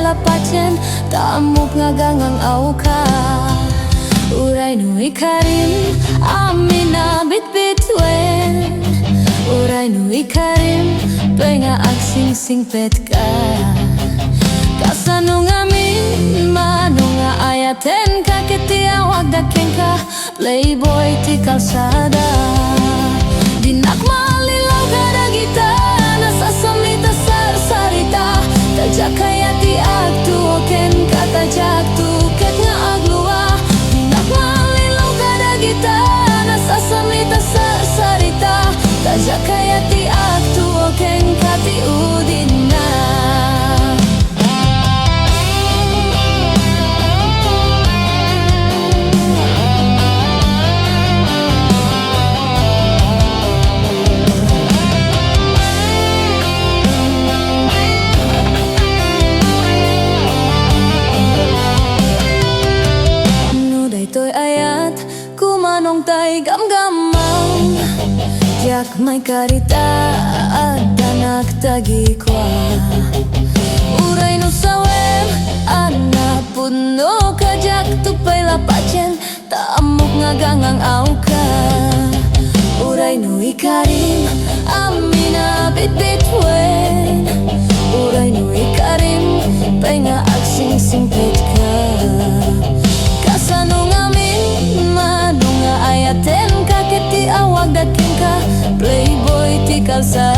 lapatyan, taamok nga gangang auka. Uray no ikarim, amin na bitbitwen. Uray no ikarim, to'y nga aksing singpet ka. Kasano nga min, mano nga ayaten ka, kiti awag daken ka, playboy ti kalsada. Dinak malilaw ka na gita, nasasamita sarita. Tajak kaya ti agtu, oken ka tajak tu, ket nga agluwa. Dinak malilaw ka na gita, nasasamita sarita. Tajak kaya ti agtu, oken ka ti udin na. Kumanong tay gamgamang yak may karita at anak tagi kwa. Uray no sawem anak puno kajak tupay lapatyen, taamok nga gangang auka. Uray no ikarim, amina bitbitwen. Uray no ikarim, pay nga aksing singpit ka. Kasano nga ayaten ka, kiti awag dakin ka, playboy ti kalsada.